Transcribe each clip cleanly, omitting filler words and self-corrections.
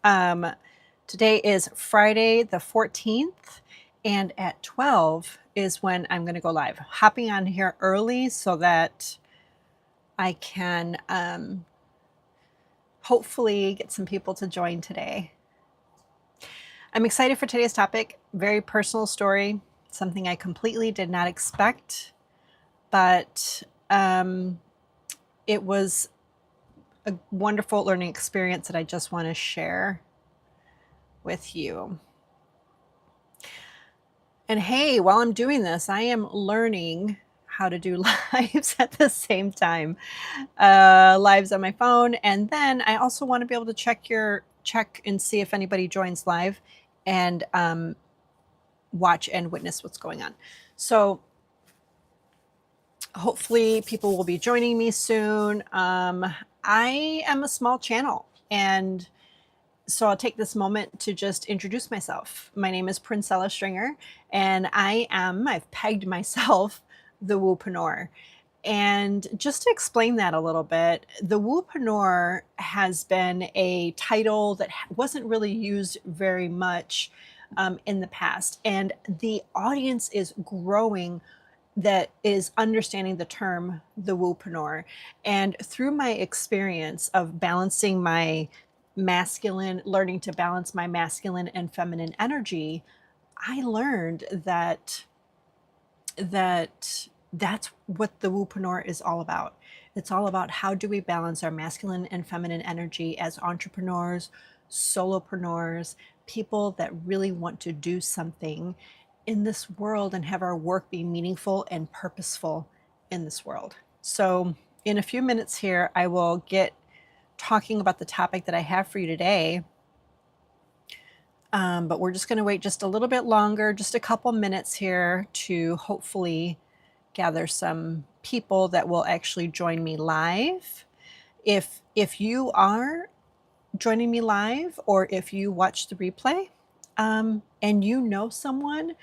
Um, Today is Friday the 14th, and at 12 is when I'm going to go live. Hopping on here early so that I can hopefully get some people to join today. I'm excited for today's topic. Very personal story, something I completely did not expect, but it was a wonderful learning experience that I just want to share with you. And hey, while I'm doing this, I am learning how to do lives at the same time, lives on my phone. And then I also want to be able to check and see if anybody joins live and watch and witness what's going on. So hopefully people will be joining me soon. I am a small channel, and so I'll take this moment to just introduce myself. My name is Princella Stringer, and I've pegged myself the Woopreneur. And just to explain that a little bit, the Woopreneur has been a title that wasn't really used very much in the past. And the audience is growing that is understanding the term the Woopreneur. And through my experience of balancing my learning to balance my masculine and feminine energy, I learned that's what the Woopreneur is all about. It's all about how do we balance our masculine and feminine energy as entrepreneurs, solopreneurs, people that really want to do something in this world and have our work be meaningful and purposeful in this world. So in a few minutes here, I will get talking about the topic that I have for you today. But we're just going to wait just a little bit longer, just a couple minutes here to hopefully gather some people that will actually join me live. If you are joining me live, or if you watch the replay, and you know someone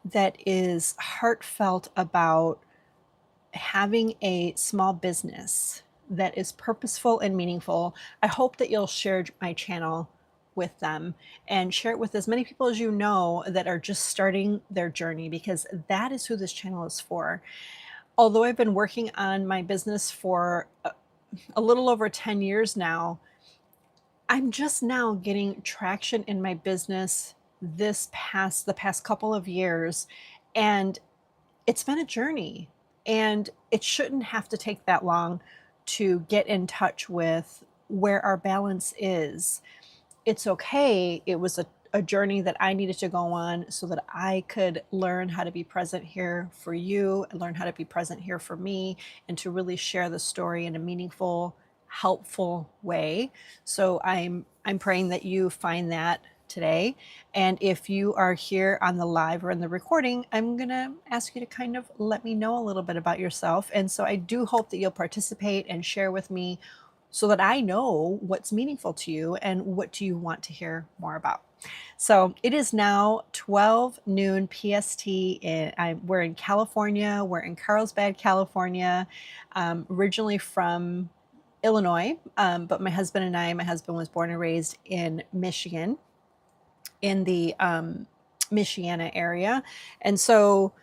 that is heartfelt about having a small business that is purposeful and meaningful, I hope that you'll share my channel with them and share it with as many people as you know that are just starting their journey, because that is who this channel is for. Although I've been working on my business for a little over 10 years now, I'm just now getting traction in my business the past couple of years, and it's been a journey, and it shouldn't have to take that long to get in touch with where our balance is. It's okay. It was a journey that I needed to go on so that I could learn how to be present here for you and learn how to be present here for me, and to really share the story in a meaningful, helpful way. So I'm praying that you find that today. And if you are here on the live or in the recording, I'm going to ask you to kind of let me know a little bit about yourself. And so I do hope that you'll participate and share with me so that I know what's meaningful to you and what do you want to hear more about. So it is now 12 noon PST. We're in California. We're in Carlsbad, California, originally from Illinois, but my husband was born and raised in Michigan, in the Michiana area. And so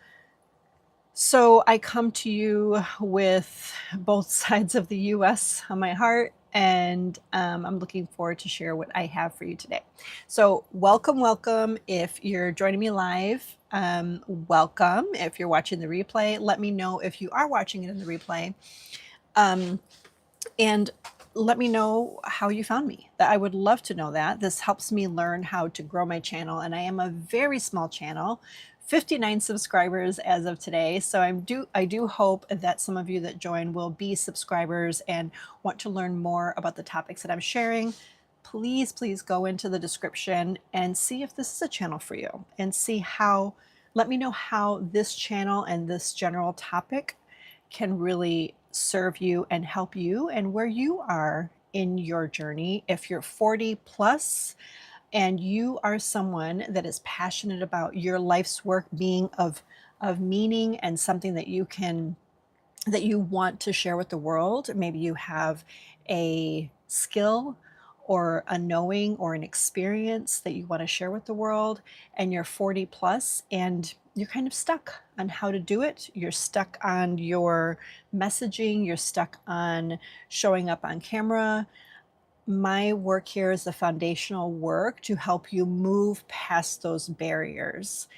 I come to you with both sides of the US on my heart, and I'm looking forward to share what I have for you today. So welcome. If you're joining me live, welcome. If you're watching the replay, let me know if you are watching it in the replay. And let me know how you found me. I would love to know that. This helps me learn how to grow my channel, and I am a very small channel, 59 subscribers as of today. So I do hope that some of you that join will be subscribers and want to learn more about the topics that I'm sharing. Please go into the description and see if this is a channel for you, and let me know how this channel and this general topic can really serve you and help you, and where you are in your journey. If you're 40 plus and you are someone that is passionate about your life's work being of meaning and something that you want to share with the world, maybe you have a skill or a knowing or an experience that you want to share with the world, and you're 40 plus and you're kind of stuck on how to do it. You're stuck on your messaging, you're stuck on showing up on camera. My work here is the foundational work to help you move past those barriers.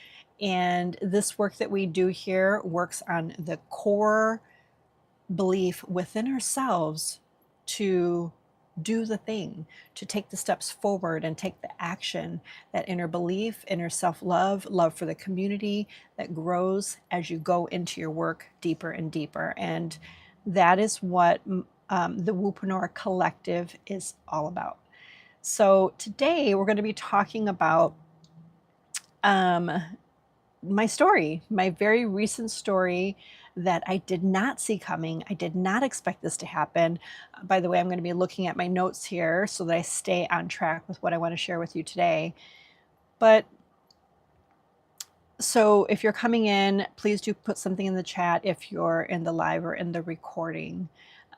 And this work that we do here works on the core belief within ourselves to do the thing, to take the steps forward and take the action, that inner belief, inner self-love, love for the community that grows as you go into your work deeper and deeper. And that is what the Woopreneur Collective is all about. So today we're going to be talking about my story, my very recent story that I did not see coming. I did not expect this to happen. By the way, I'm going to be looking at my notes here so that I stay on track with what I want to share with you today. But so if you're coming in, please do put something in the chat if you're in the live or in the recording.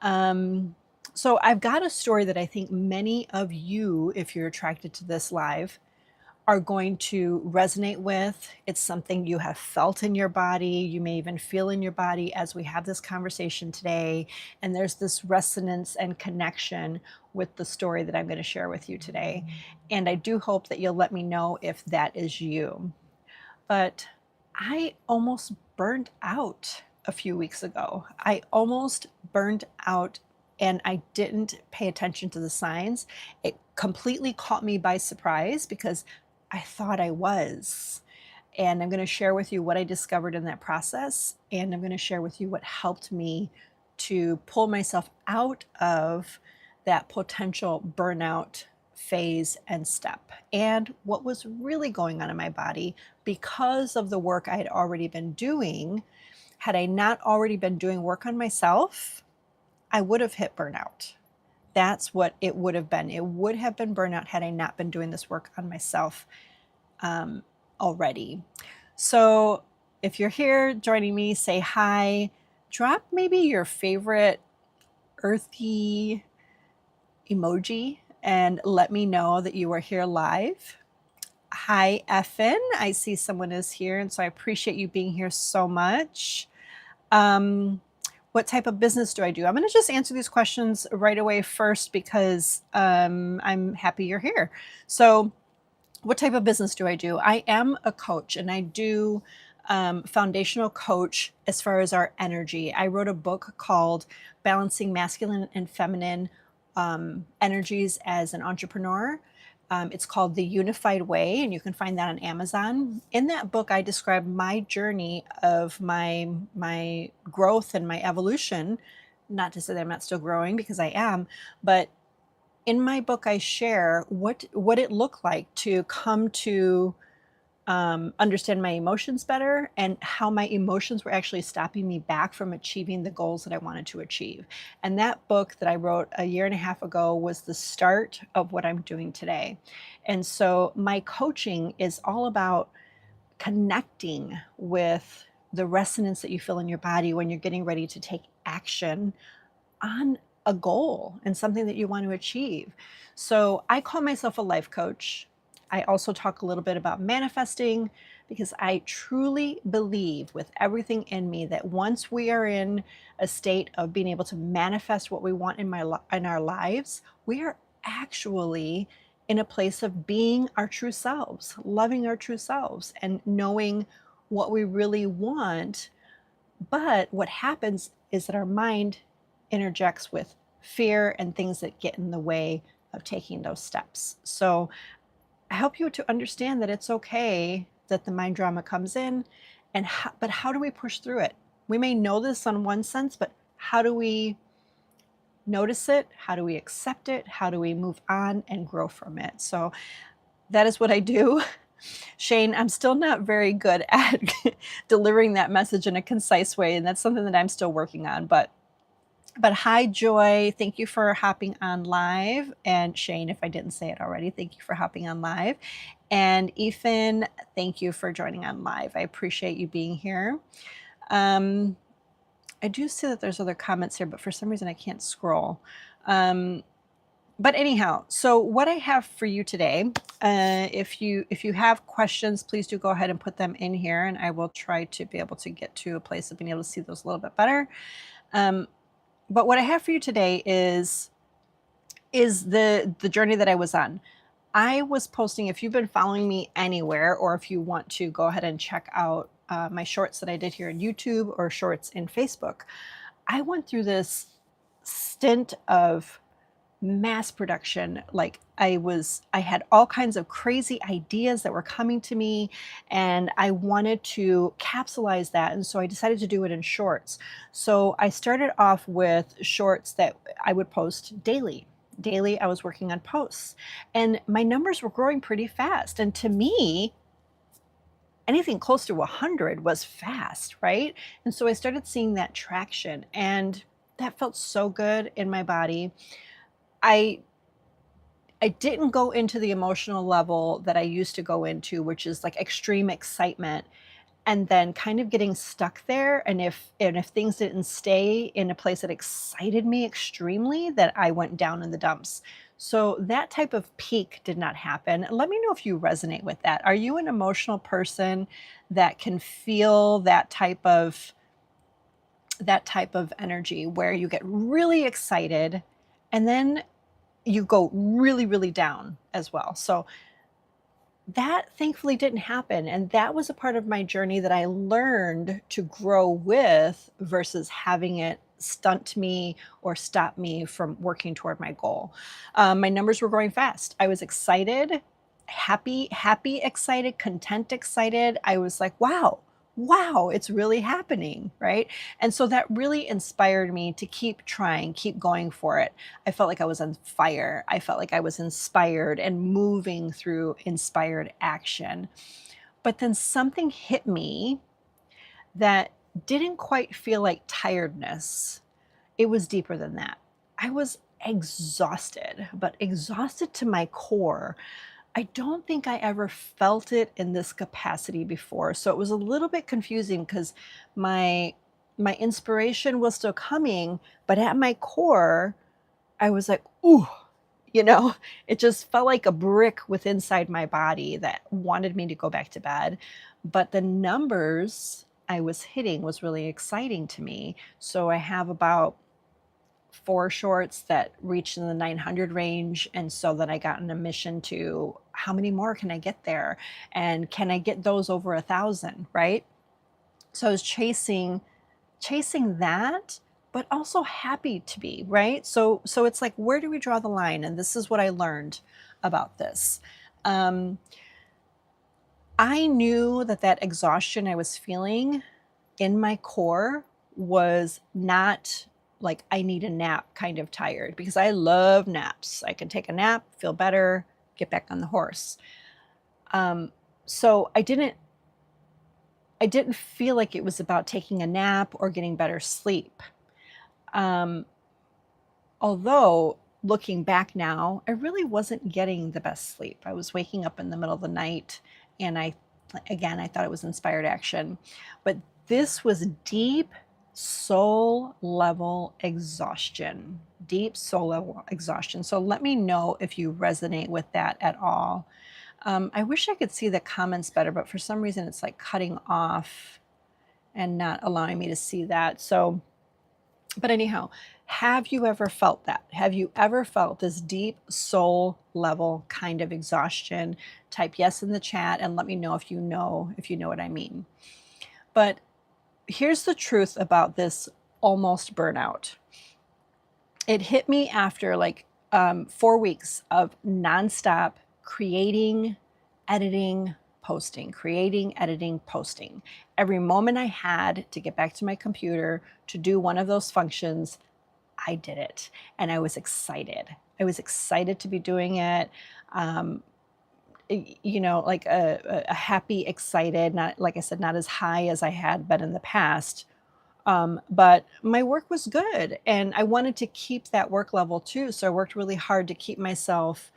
So I've got a story that I think many of you, if you're attracted to this live, are going to resonate with. It's something you have felt in your body. You may even feel in your body as we have this conversation today. And there's this resonance and connection with the story that I'm going to share with you today. And I do hope that you'll let me know if that is you. But I almost burned out a few weeks ago. I almost burned out and I didn't pay attention to the signs. It completely caught me by surprise because I thought I was. And I'm going to share with you what I discovered in that process. And I'm going to share with you what helped me to pull myself out of that potential burnout phase and step, and what was really going on in my body because of the work I had already been doing. Had I not already been doing work on myself, I would have hit burnout. That's what it would have been. It would have been burnout had I not been doing this work on myself already. So if you're here joining me, say hi. Drop maybe your favorite earthy emoji and let me know that you are here live. Hi, Effin. I see someone is here, and so I appreciate you being here so much. What type of business do I do? I'm going to just answer these questions right away first because I'm happy you're here. So what type of business do I do? I am a coach, and I do foundational coach as far as our energy. I wrote a book called Balancing Masculine and Feminine Energies as an Entrepreneur. It's called The Unified Way, and you can find that on Amazon. In that book, I describe my journey of my growth and my evolution. Not to say that I'm not still growing, because I am, but in my book, I share what it looked like to come to understand my emotions better, and how my emotions were actually stopping me back from achieving the goals that I wanted to achieve. And that book that I wrote a year and a half ago was the start of what I'm doing today. And so my coaching is all about connecting with the resonance that you feel in your body when you're getting ready to take action on a goal and something that you want to achieve. So I call myself a life coach. I also talk a little bit about manifesting, because I truly believe with everything in me that once we are in a state of being able to manifest what we want in our lives, we are actually in a place of being our true selves, loving our true selves, and knowing what we really want. But what happens is that our mind interjects with fear and things that get in the way of taking those steps. So I help you to understand that it's okay that the mind drama comes in, and but how do we push through it? We may know this on one sense, but how do we notice it? How do we accept it? How do we move on and grow from it? So that is what I do. Shane, I'm still not very good at delivering that message in a concise way, and that's something that I'm still working on. But hi, Joy. Thank you for hopping on live. And Shane, if I didn't say it already, thank you for hopping on live. And Ethan, thank you for joining on live. I appreciate you being here. I do see that there's other comments here, but for some reason I can't scroll. But anyhow, so what I have for you today, if you have questions, please do go ahead and put them in here, and I will try to be able to get to a place of being able to see those a little bit better. Um, but what I have for you today is the journey that I was on. I was posting, if you've been following me anywhere, or if you want to go ahead and check out my shorts that I did here on YouTube or shorts in Facebook, I went through this stint of mass production. Like I had all kinds of crazy ideas that were coming to me, and I wanted to capsulize that. And so I decided to do it in shorts. So I started off with shorts that I would post daily. Daily, I was working on posts, and my numbers were growing pretty fast. And to me, anything close to 100 was fast, right? And so I started seeing that traction, and that felt so good in my body. I I didn't go into the emotional level that I used to go into, which is like extreme excitement and then kind of getting stuck there. And if things didn't stay in a place that excited me extremely, that I went down in the dumps. So that type of peak did not happen. Let me know if you resonate with that. Are you an emotional person that can feel that type of energy where you get really excited and then you go really, really down as well? So that thankfully didn't happen. And that was a part of my journey that I learned to grow with versus having it stunt me or stop me from working toward my goal. My numbers were growing fast. I was excited, happy, excited, content, excited. I was like, wow, it's really happening, right? And so that really inspired me to keep trying, keep going for it. I felt like I was on fire. I felt like I was inspired and moving through inspired action. But then something hit me that didn't quite feel like tiredness. It was deeper than that. I was exhausted, but exhausted to my core. I don't think I ever felt it in this capacity before. So it was a little bit confusing because my my inspiration was still coming, but at my core, I was like, ooh, you know, it just felt like a brick with inside my body that wanted me to go back to bed. But the numbers I was hitting was really exciting to me. So I have about 4 shorts that reached in the 900 range, and so then I got on a mission to how many more can I get there, and can I get those over 1,000, right? So I was chasing that, but also happy to be, right? So it's like, where do we draw the line? And this is what I learned about this. Um, I knew that that exhaustion I was feeling in my core was not like I need a nap kind of tired, because I love naps. I can take a nap, feel better, get back on the horse. Um, so I didn't feel like it was about taking a nap or getting better sleep. Um, Although looking back now, I really wasn't getting the best sleep. I was waking up in the middle of the night, and I thought it was inspired action. But this was deep soul level exhaustion. Deep soul level exhaustion. So let me know if you resonate with that at all. I wish I could see the comments better, but for some reason it's like cutting off and not allowing me to see that. So, but anyhow, have you ever felt that? Have you ever felt this deep soul level kind of exhaustion? Type yes in the chat and let me know if you know what I mean. But here's the truth about this almost burnout. It hit me after like 4 weeks of nonstop creating, editing, posting, creating, editing, posting. Every moment I had to get back to my computer to do one of those functions, I did it. And I was excited. I was excited to be doing it. Um, like a happy, excited, not like I said, not as high as I had been in the past. But my work was good, and I wanted to keep that work level too. So I worked really hard to keep myself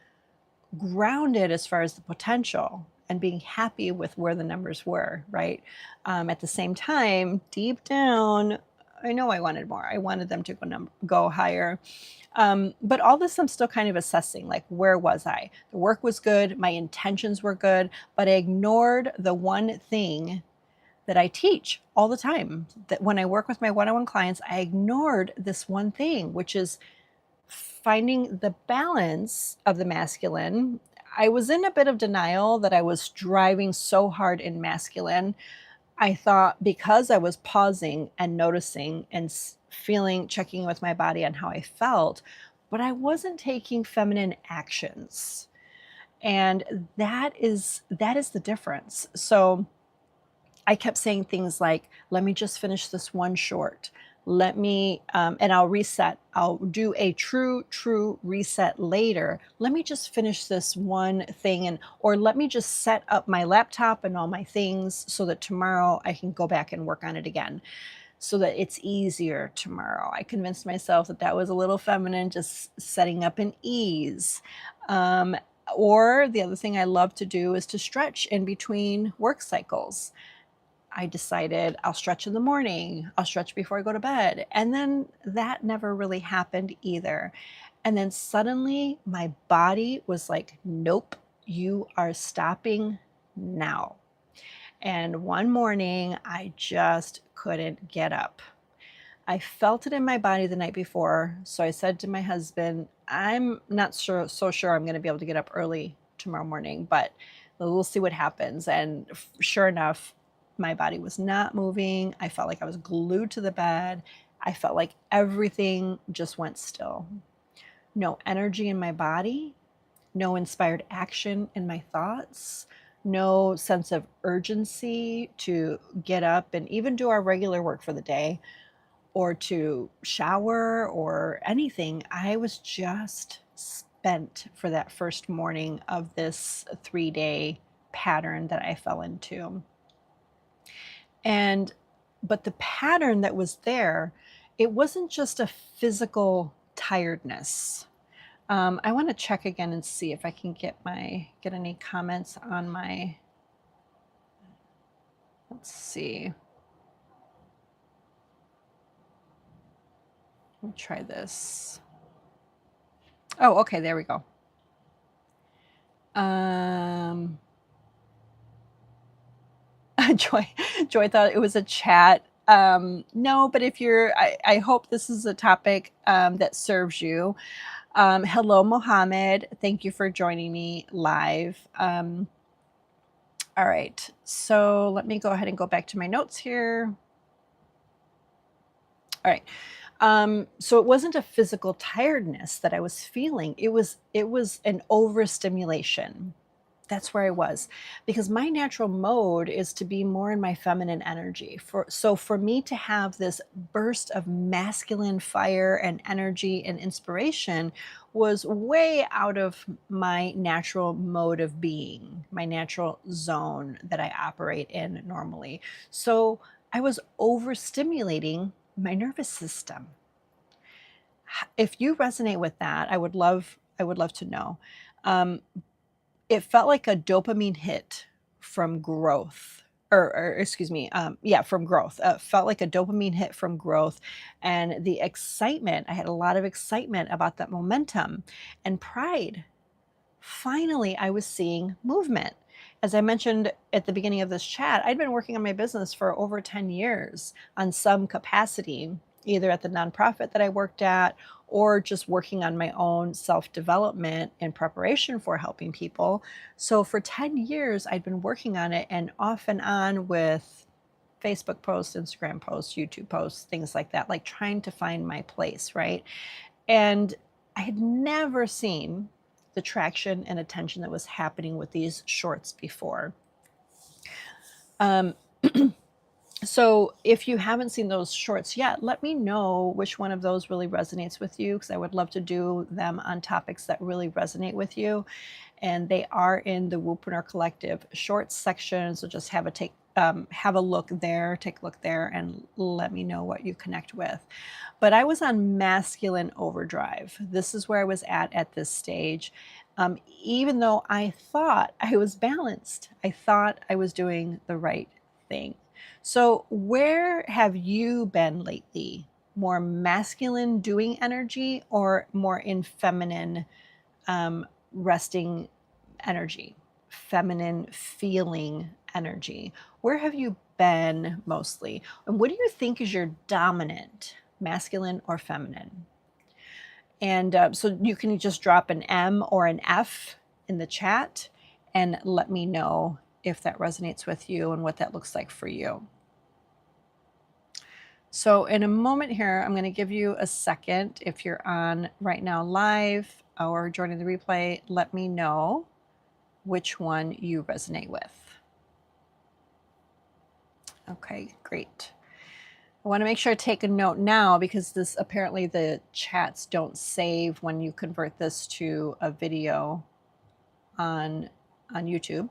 grounded as far as the potential and being happy with where the numbers were, right? At the same time, deep down, I know I wanted more. I wanted them to go higher. But all this, I'm still kind of assessing, like, where was I? The work was good, my intentions were good, but I ignored the one thing that I teach all the time. That when I work with my one-on-one clients, I ignored this one thing, which is finding the balance of the masculine. I was in a bit of denial that I was driving so hard in masculine. I thought because I was pausing and noticing and feeling, checking with my body on how I felt, but I wasn't taking feminine actions. And that is the difference. So I kept saying things like, let me just finish this one short. Let me, and I'll reset. I'll do a true reset later. Let me just finish this one thing, or let me just set up my laptop and all my things so that tomorrow I can go back and work on it again so that it's easier tomorrow. I convinced myself that that was a little feminine, just setting up an ease. Um, or the other thing I love to do is to stretch in between work cycles. I decided I'll stretch in the morning, I'll stretch before I go to bed. And then that never really happened either. And then suddenly my body was like, nope, you are stopping now. And one morning I just couldn't get up. I felt it in my body the night before. So I said to my husband, I'm not so sure I'm going to be able to get up early tomorrow morning, but we'll see what happens. And sure enough, my body was not moving. I felt like I was glued to the bed. I felt like everything just went still. No energy in my body, no inspired action in my thoughts, no sense of urgency to get up and even do our regular work for the day or to shower or anything. I was just spent for that first morning of this 3-day pattern that I fell into. And but the pattern that was there, it wasn't just a physical tiredness. I want to check again and see if I can get any comments on my. Let's see. Let me try this. Oh, okay, there we go. Joy thought it was a chat. No, but if I hope this is a topic that serves you. Hello, Mohammed. Thank you for joining me live. All right, so let me go ahead and go back to my notes here. All right. So it wasn't a physical tiredness that I was feeling. It was an overstimulation. That's where I was, because my natural mode is to be more in my feminine energy. So for me to have this burst of masculine fire and energy and inspiration was way out of my natural mode of being, my natural zone that I operate in normally. So I was overstimulating my nervous system. If you resonate with that, I would love to know. It felt like a dopamine hit from growth, or excuse me, from growth. Felt like a dopamine hit from growth, and the excitement. I had a lot of excitement about that momentum and pride. Finally, I was seeing movement. As I mentioned at the beginning of this chat, I'd been working on my business for over 10 years on some capacity, either at the nonprofit that I worked at or just working on my own self-development in preparation for helping people. So for 10 years, I'd been working on it, and off and on with Facebook posts, Instagram posts, YouTube posts, things like that, like trying to find my place, right? And I had never seen the traction and attention that was happening with these shorts before. So if you haven't seen those shorts yet, let me know which one of those really resonates with you, because I would love to do them on topics that really resonate with you. And they are in the Woopreneur Collective shorts section. So just have a look there, take a look there, and let me know what you connect with. But I was on masculine overdrive. This is where I was at this stage. Even though I thought I was balanced, I thought I was doing the right thing. So, where have you been lately? More masculine doing energy or more in feminine resting energy, feminine feeling energy? Where have you been mostly? And what do you think is your dominant, masculine or feminine? And so you can just drop an M or an F in the chat and let me know if that resonates with you and what that looks like for you. So in a moment here, I'm going to give you a second. If you're on right now live or joining the replay, let me know which one you resonate with. Okay, great. I want to make sure I take a note now because this apparently the chats don't save when you convert this to a video on YouTube.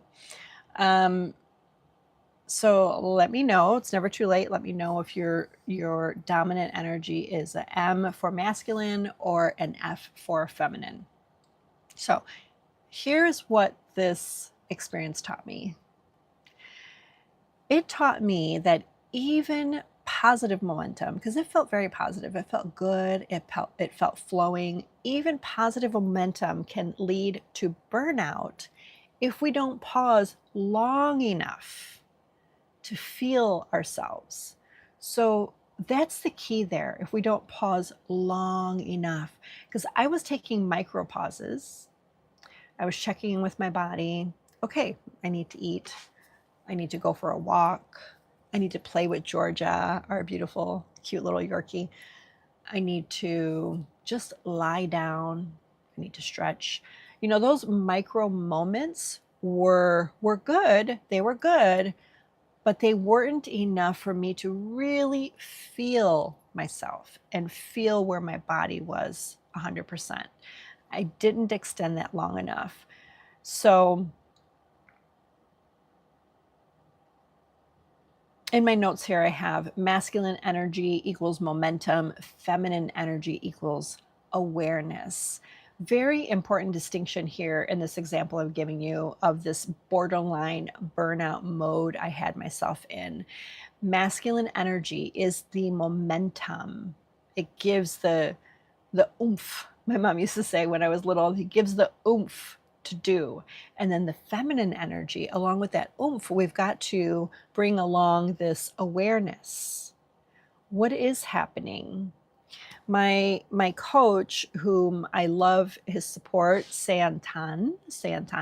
So let me know. It's never too late. Let me know if your dominant energy is an M for masculine or an F for feminine. So here's what this experience taught me. It taught me that even positive momentum, because it felt very positive, it felt good, it felt flowing, even positive momentum can lead to burnout if we don't pause long enough to feel ourselves. So that's the key there. If we don't pause long enough, because I was taking micro pauses, I was checking in with my body. Okay, I need to eat. I need to go for a walk. I need to play with Georgia, our beautiful, cute little Yorkie. I need to just lie down. I need to stretch. You know, those micro moments were good. They were good, but they weren't enough for me to really feel myself and feel where my body was 100%. I didn't extend that long enough. So in my notes here, I have masculine energy equals momentum, feminine energy equals awareness. Very important distinction here in this example I'm giving you of this borderline burnout mode I had myself in. Masculine energy is the momentum. It gives the oomph. My mom used to say when I was little, it gives the oomph to do. And then the feminine energy, along with that oomph, we've got to bring along this awareness. What is happening? My coach, whom I love his support, Santan,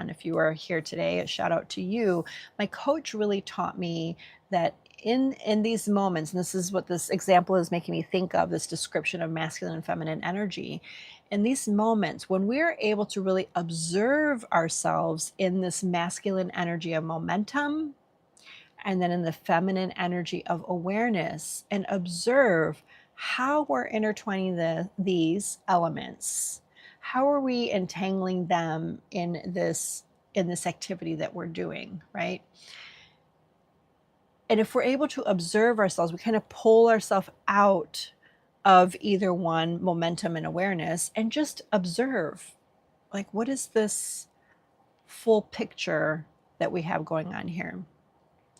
if you are here today, a shout out to you. My coach really taught me that in these moments, and this is what this example is making me think of, this description of masculine and feminine energy. In these moments, when we're able to really observe ourselves in this masculine energy of momentum, and then in the feminine energy of awareness, and observe how we're intertwining these elements. How are we entangling them in this activity that we're doing, right? And if we're able to observe ourselves, we kind of pull ourselves out of either one, momentum and awareness, and just observe, like, what is this full picture that we have going on here?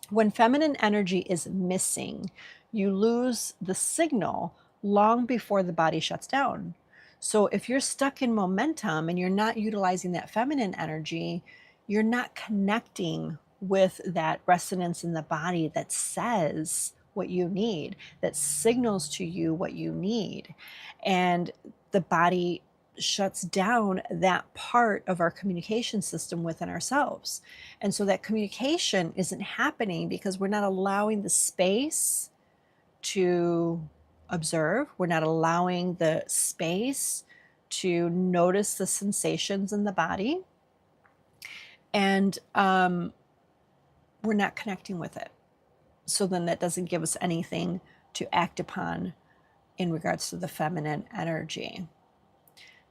When feminine energy is missing, you lose the signal long before the body shuts down. So if you're stuck in momentum and you're not utilizing that feminine energy, you're not connecting with that resonance in the body that says what you need, that signals to you what you need. And the body shuts down that part of our communication system within ourselves. And so that communication isn't happening because we're not allowing the space to observe. We're not allowing the space to notice the sensations in the body. And we're not connecting with it. So then that doesn't give us anything to act upon in regards to the feminine energy.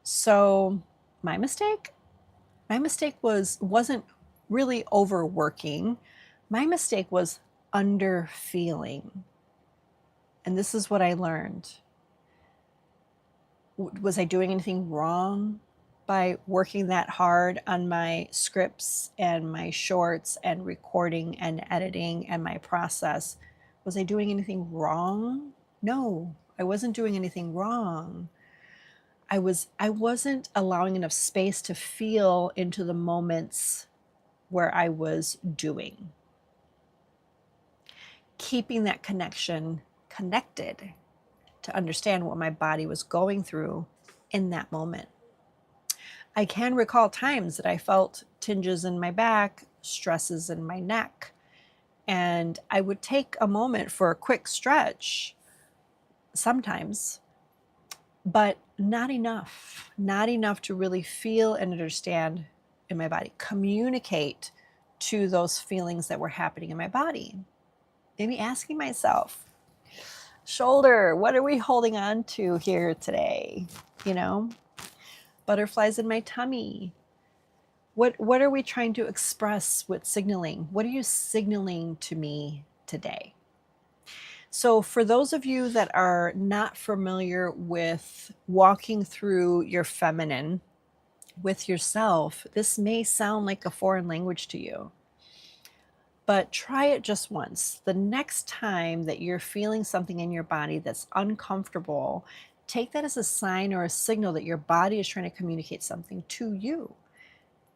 So my mistake wasn't really overworking. My mistake was underfeeling. And this is what I learned. Was I doing anything wrong? by working that hard on my scripts and my shorts and recording and editing and my process, was I doing anything wrong? No, I wasn't doing anything wrong. I wasn't allowing enough space to feel into the moments where I was doing. Keeping that connection connected to understand what my body was going through in that moment. I can recall times that I felt tinges in my back, stresses in my neck, and I would take a moment for a quick stretch sometimes, but not enough to really feel and understand in my body, communicate to those feelings that were happening in my body. Maybe asking myself, shoulder, what are we holding on to here today? You know, butterflies in my tummy. What are we trying to express with signaling? What are you signaling to me today? So for those of you that are not familiar with walking through your feminine with yourself, this may sound like a foreign language to you, but try it just once. The next time that you're feeling something in your body that's uncomfortable, take that as a sign or a signal that your body is trying to communicate something to you.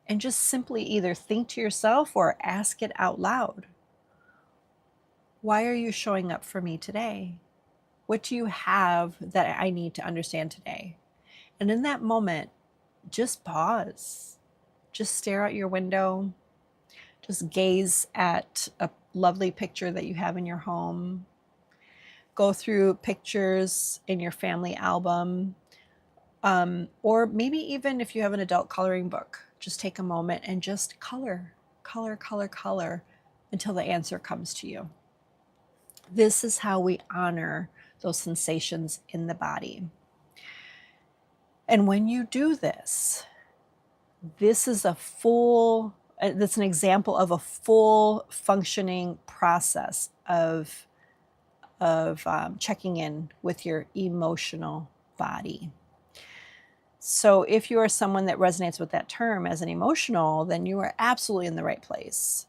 And just simply either think to yourself or ask it out loud. Why are you showing up for me today? What do you have that I need to understand today? And in that moment, just pause. Just stare out your window. Just gaze at a lovely picture that you have in your home. Go through pictures in your family album. Or maybe even if you have an adult coloring book, just take a moment and just color until the answer comes to you. This is how we honor those sensations in the body. And when you do this, this is that's an example of a full functioning process of checking in with your emotional body. So if you are someone that resonates with that term as an emotional, then you are absolutely in the right place.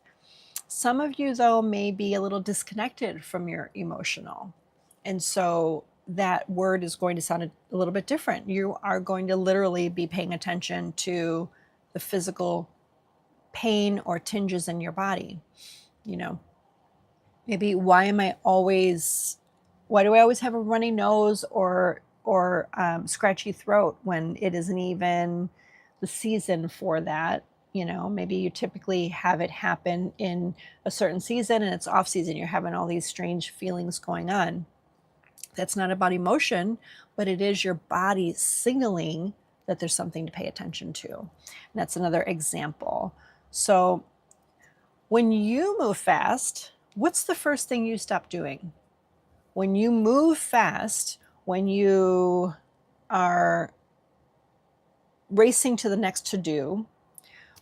Some of you, though, may be a little disconnected from your emotional. And so that word is going to sound a little bit different. You are going to literally be paying attention to the physical pain or tinges in your body. You know, maybe why do I always have a runny nose or scratchy throat when it isn't even the season for that? You know, maybe you typically have it happen in a certain season and it's off season. You're having all these strange feelings going on. That's not about emotion, but it is your body signaling that there's something to pay attention to. And that's another example. So when you move fast, what's the first thing you stop doing? When you move fast, when you are racing to the next to-do,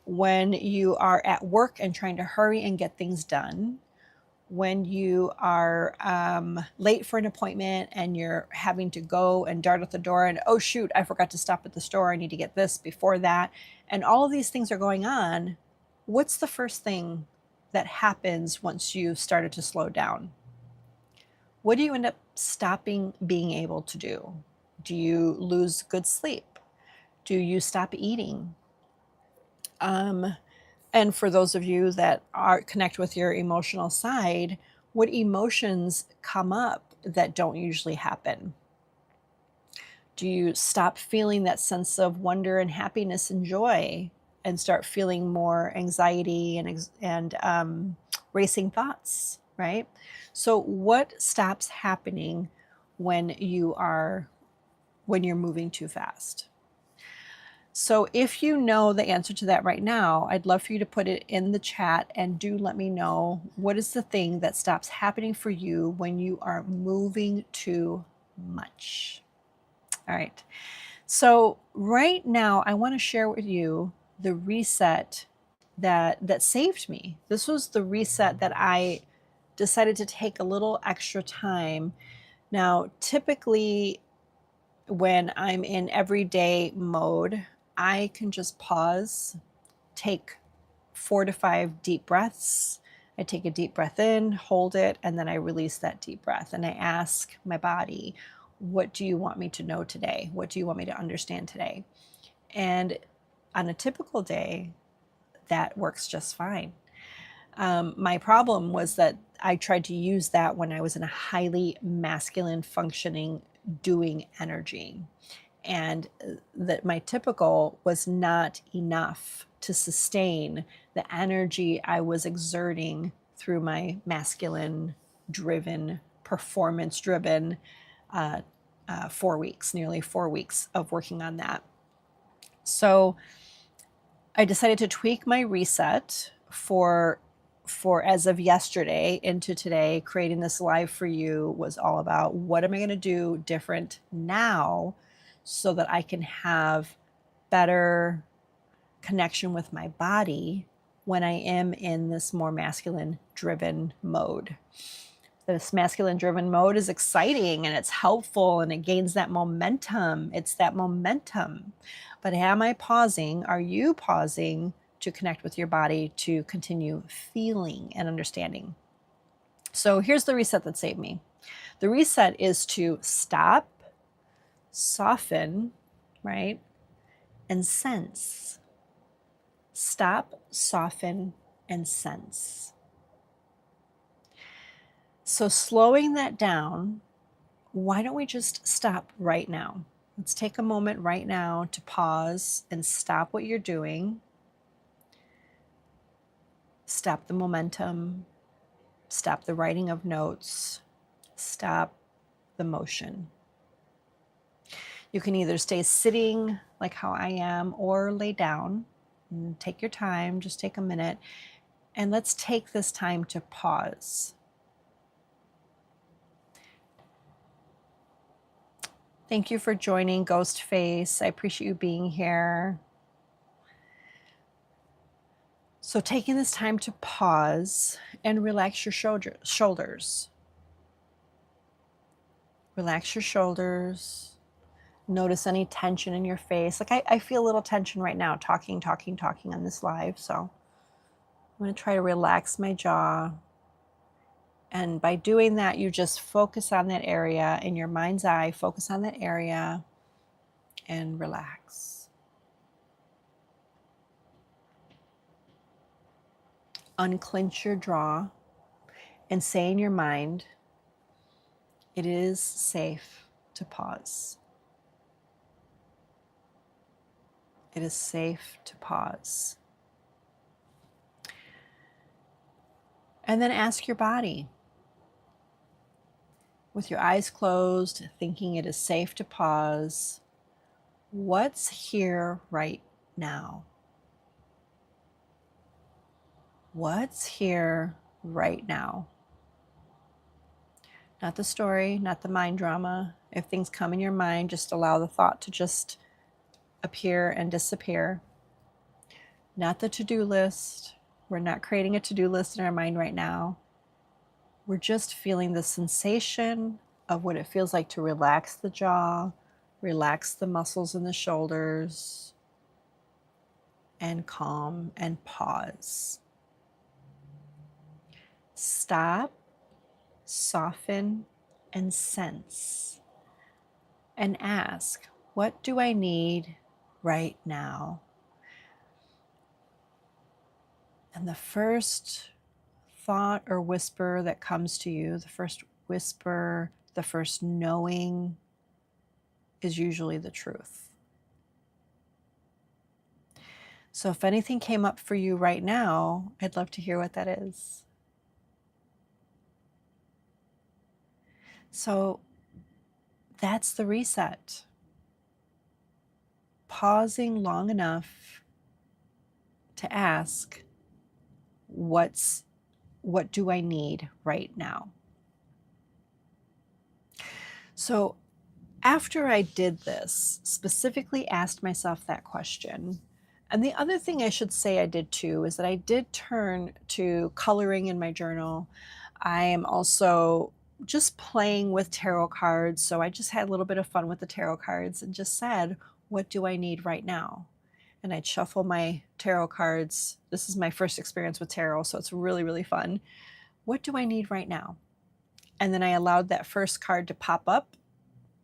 when you are at work and trying to hurry and get things done, when you are late for an appointment and you're having to go and dart at the door and, oh shoot, I forgot to stop at the store, I need to get this before that, and all of these things are going on, what's the first thing that happens once you've started to slow down? What do you end up stopping being able to do? Do you lose good sleep? Do you stop eating? And for those of you that connect with your emotional side, what emotions come up that don't usually happen? Do you stop feeling that sense of wonder and happiness and joy and start feeling more anxiety and racing thoughts, right? So what stops happening when you're moving too fast? So if you know the answer to that right now, I'd love for you to put it in the chat and do let me know, what is the thing that stops happening for you when you are moving too much? All right. So right now I want to share with you the reset that saved me. This was the reset that I decided to take a little extra time. Now, typically when I'm in everyday mode, I can just pause, take 4 to 5 deep breaths. I take a deep breath in, hold it, and then I release that deep breath. And I ask my body, what do you want me to know today? What do you want me to understand today? And on a typical day, that works just fine. My problem was that I tried to use that when I was in a highly masculine functioning doing energy, and that my typical was not enough to sustain the energy I was exerting through my masculine driven, performance driven 4 weeks, nearly 4 weeks of working on that. So I decided to tweak my reset for as of yesterday into today. Creating this live for you was all about, what am I going to do different now so that I can have better connection with my body when I am in this more masculine driven mode. This masculine driven mode is exciting and it's helpful and it gains that momentum. It's that momentum. But am I pausing? Are you pausing to connect with your body, to continue feeling and understanding? So here's the reset that saved me. The reset is to stop, soften, right? And sense. Stop, soften, and sense. So slowing that down, why don't we just stop right now? Let's take a moment right now to pause and stop what you're doing. Stop the momentum. Stop the writing of notes. Stop the motion. You can either stay sitting like how I am or lay down. And take your time, just take a minute. And let's take this time to pause. Thank you for joining, Ghostface. I appreciate you being here. So taking this time to pause and relax your shoulders. Relax your shoulders. Notice any tension in your face. Like I feel a little tension right now, talking on this live. So I'm going to try to relax my jaw. And by doing that, you just focus on that area in your mind's eye, focus on that area and relax. Unclench your jaw and say in your mind, it is safe to pause. It is safe to pause. And then ask your body, with your eyes closed, thinking it is safe to pause, what's here right now? What's here right now? Not the story, not the mind drama. If things come in your mind, just allow the thought to just appear and disappear. Not the to-do list. We're not creating a to-do list in our mind right now. We're just feeling the sensation of what it feels like to relax the jaw, relax the muscles in the shoulders, and calm and pause. Stop, soften, and sense. And ask, what do I need right now? And the first thought or whisper that comes to you, the first whisper, the first knowing, is usually the truth. So if anything came up for you right now, I'd love to hear what that is. So that's the reset. Pausing long enough to ask, what do I need right now? So after I did this, specifically asked myself that question, and the other thing I should say I did too is that I did turn to coloring in my journal. I am also just playing with tarot cards. So I just had a little bit of fun with the tarot cards and just said, what do I need right now? and I'd shuffle my tarot cards. This is my first experience with tarot, so it's really, really fun. What do I need right now? And then I allowed that first card to pop up.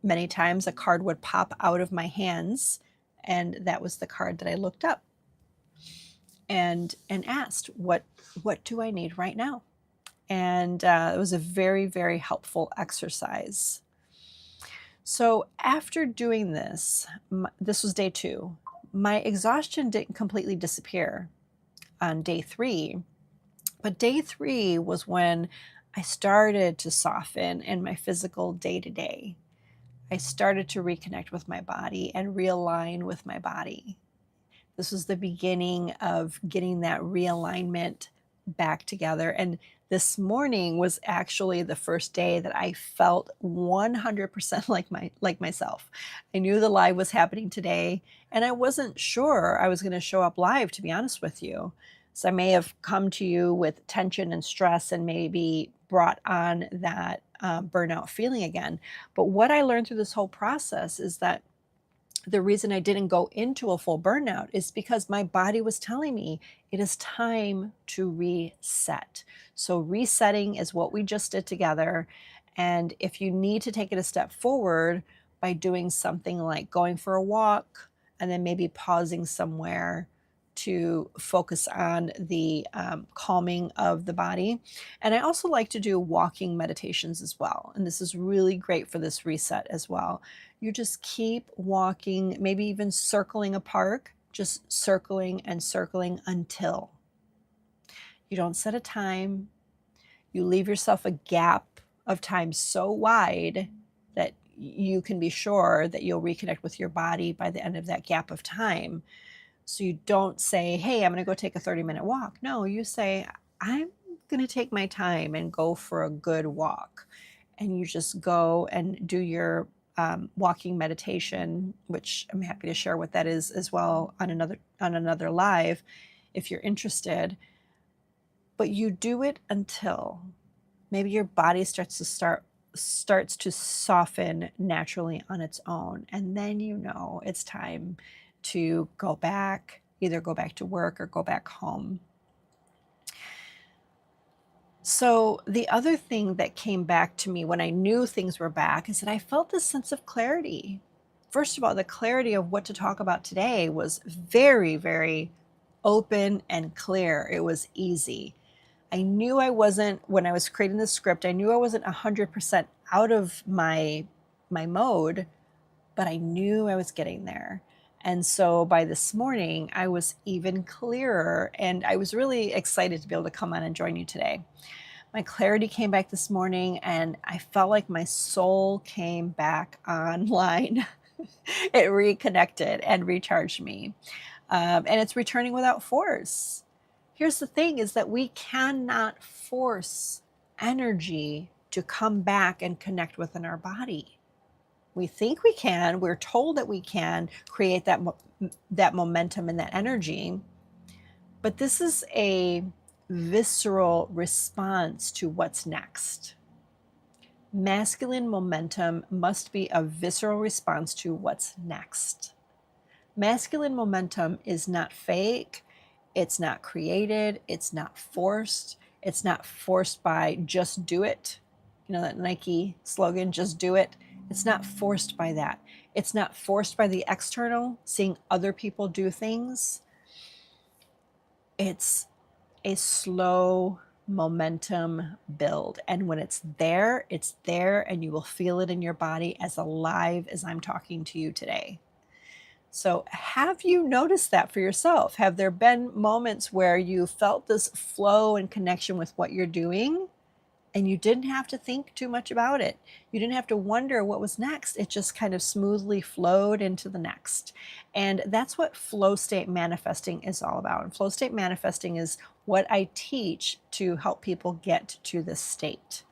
Many times a card would pop out of my hands, and that was the card that I looked up and asked, what do I need right now? And it was a very, very helpful exercise. So after doing this, this was day 2. My exhaustion didn't completely disappear on day 3, but day 3 was when I started to soften in my physical day-to-day. I started to reconnect with my body and realign with my body. This was the beginning of getting that realignment back together. And this morning was actually the first day that I felt 100% like myself. I knew the live was happening today, and I wasn't sure I was going to show up live, to be honest with you. So I may have come to you with tension and stress and maybe brought on that burnout feeling again. But what I learned through this whole process is that the reason I didn't go into a full burnout is because my body was telling me it is time to reset. So resetting is what we just did together. And if you need to take it a step forward by doing something like going for a walk and then maybe pausing somewhere to focus on the calming of the body. And I also like to do walking meditations as well. And this is really great for this reset as well. You just keep walking, maybe even circling a park, just circling and circling until you don't set a time. You leave yourself a gap of time so wide that you can be sure that you'll reconnect with your body by the end of that gap of time. So you don't say, hey, I'm going to go take a 30-minute walk. No, you say, I'm going to take my time and go for a good walk. And you just go and do your walking meditation, which I'm happy to share what that is as well on another live if you're interested. But you do it until maybe your body starts to soften naturally on its own. And then you know it's time to go back, either go back to work or go back home. So the other thing that came back to me when I knew things were back is that I felt this sense of clarity. First of all, the clarity of what to talk about today was very, very open and clear. It was easy. I knew I wasn't, when I was creating the script, I knew I wasn't 100% out of my mode, but I knew I was getting there. And so by this morning, I was even clearer, and I was really excited to be able to come on and join you today. My clarity came back this morning, and I felt like my soul came back online. It reconnected and recharged me. And it's returning without force. Here's the thing is that we cannot force energy to come back and connect within our body. We think we can, we're told that we can create that momentum and that energy, but this is a visceral response to what's next. Masculine momentum must be a visceral response to what's next. Masculine momentum is not fake, it's not created, it's not forced by just do it. You know that Nike slogan, just do it. It's not forced by that. It's not forced by the external, seeing other people do things. It's a slow momentum build. And when it's there, and you will feel it in your body as alive as I'm talking to you today. So have you noticed that for yourself? Have there been moments where you felt this flow and connection with what you're doing? And you didn't have to think too much about it. You didn't have to wonder what was next. It just kind of smoothly flowed into the next. And that's what flow state manifesting is all about. And flow state manifesting is what I teach to help people get to this state.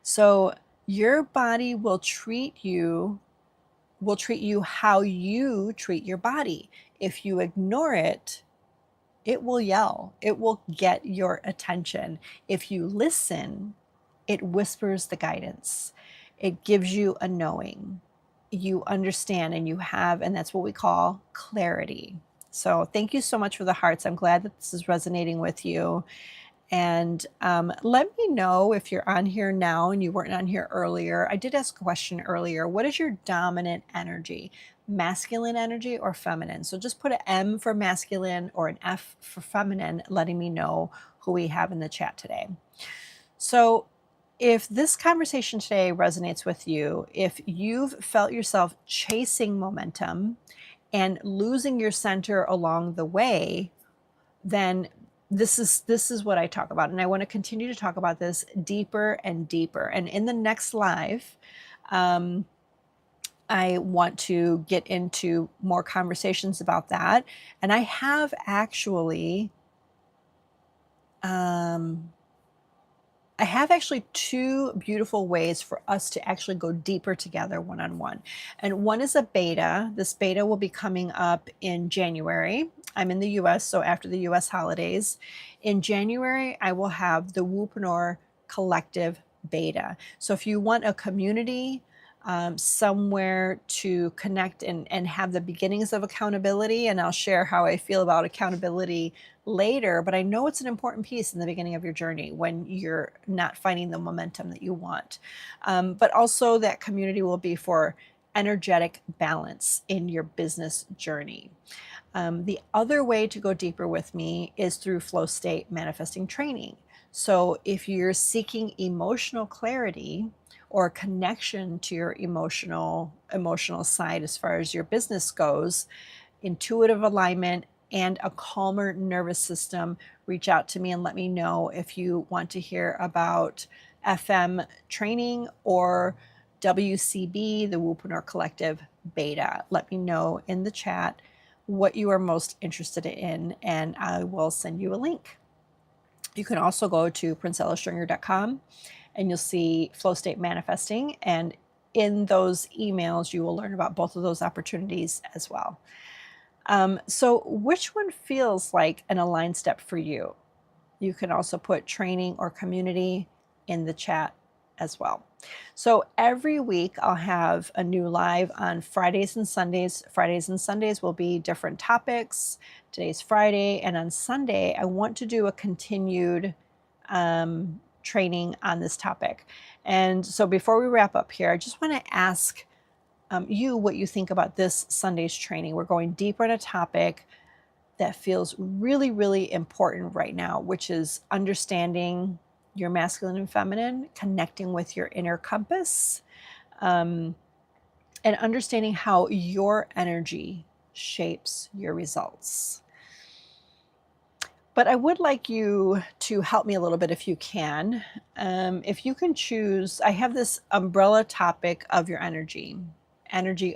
So your body will treat you how you treat your body. If you ignore it, it will yell. It will get your attention. If you listen, it whispers the guidance. It gives you a knowing. you understand and you have, and that's what we call clarity. So thank you so much for the hearts. I'm glad that this is resonating with you. And let me know if you're on here now and you weren't on here earlier. I did ask a question earlier. What is your dominant energy? Masculine energy or feminine? So just put an M for masculine or an F for feminine, letting me know who we have in the chat today. So if this conversation today resonates with you, if you've felt yourself chasing momentum and losing your center along the way, then this is what I talk about. And I want to continue to talk about this deeper and deeper. And in the next live, I want to get into more conversations about that. And I have actually two beautiful ways for us to actually go deeper together one-on-one. And one is a beta. This beta will be coming up in January. I'm in the US, so after the US holidays. In January, I will have the Woopreneur Collective Beta. So if you want a community, somewhere to connect and have the beginnings of accountability, and I'll share how I feel about accountability later, but I know it's an important piece in the beginning of your journey when you're not finding the momentum that you want. But also that community will be for energetic balance in your business journey. The other way to go deeper with me is through Flowstate manifesting training. So if you're seeking emotional clarity or connection to your emotional side as far as your business goes, intuitive alignment, and a calmer nervous system, reach out to me and let me know if you want to hear about FM training or WCB, the Woopreneur Collective Beta. Let me know in the chat what you are most interested in, and I will send you a link. You can also go to princellastringer.com and you'll see Flowstate Manifesting. And in those emails, you will learn about both of those opportunities as well. So which one feels like an aligned step for you? You can also put training or community in the chat as well. So every week I'll have a new live on Fridays and Sundays. Fridays and Sundays will be different topics. Today's Friday, and on Sunday I want to do a continued training on this topic. And so before we wrap up here, I just want to ask you what you think about this Sunday's training. We're going deeper in a topic that feels really, really important right now, which is understanding your masculine and feminine, connecting with your inner compass, and understanding how your energy shapes your results. But I would like you to help me a little bit if you can. If you can choose, I have this umbrella topic of your energy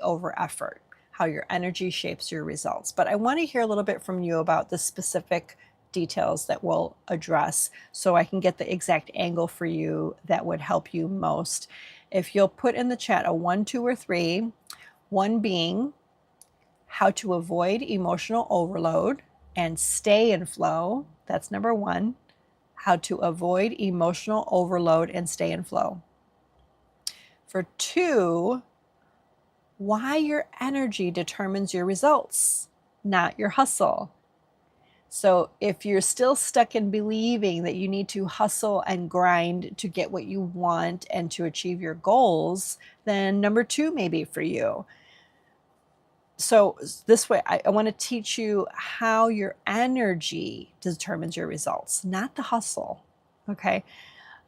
over effort, how your energy shapes your results. But I want to hear a little bit from you about the specific details that we'll address so I can get the exact angle for you that would help you most. If you'll put in the chat a 1, 2, or 3, 1 being how to avoid emotional overload and stay in flow. That's number 1. How to avoid emotional overload and stay in flow. For 2, why your energy determines your results, not your hustle. So if you're still stuck in believing that you need to hustle and grind to get what you want and to achieve your goals, then number 2 may be for you. So this way, I want to teach you how your energy determines your results, not the hustle. Okay.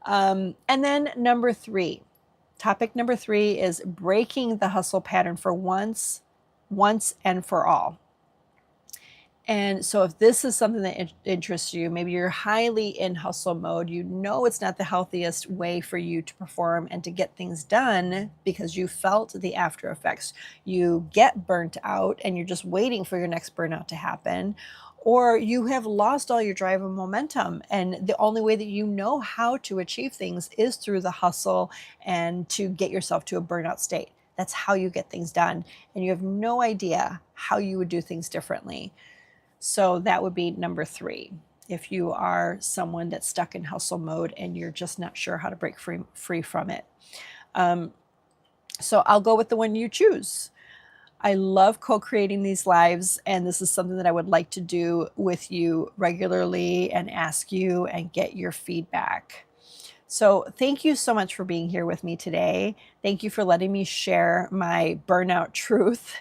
And then number 3, topic number 3 is breaking the hustle pattern for once and for all. And so if this is something that interests you, maybe you're highly in hustle mode, you know it's not the healthiest way for you to perform and to get things done because you felt the after effects. You get burnt out and you're just waiting for your next burnout to happen, or you have lost all your drive and momentum. And the only way that you know how to achieve things is through the hustle and to get yourself to a burnout state. That's how you get things done. And you have no idea how you would do things differently. So that would be number 3. If you are someone that's stuck in hustle mode and you're just not sure how to break free from it. So I'll go with the one you choose. I love co-creating these lives, and this is something that I would like to do with you regularly and ask you and get your feedback. So thank you so much for being here with me today. Thank you for letting me share my burnout truth.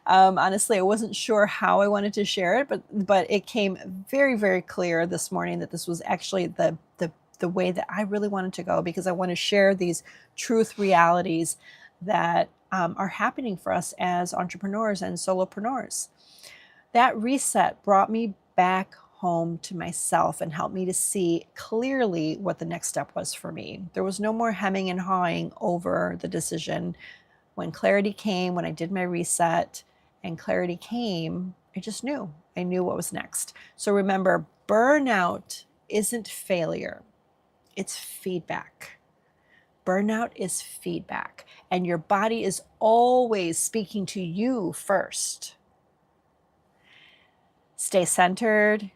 Honestly, I wasn't sure how I wanted to share it, but it came very, very clear this morning that this was actually the way that I really wanted to go, because I want to share these truth realities that are happening for us as entrepreneurs and solopreneurs. That reset brought me back home to myself and helped me to see clearly what the next step was for me. There was no more hemming and hawing over the decision. When clarity came, when I did my reset and clarity came, I just knew. I knew what was next. So remember, burnout isn't failure, it's feedback. Burnout is feedback, and your body is always speaking to you first. Stay centered,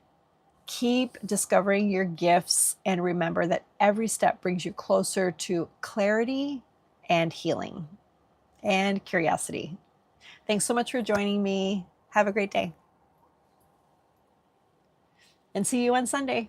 keep discovering your gifts, and remember that every step brings you closer to clarity and healing and curiosity. Thanks so much for joining me. Have a great day. And see you on Sunday.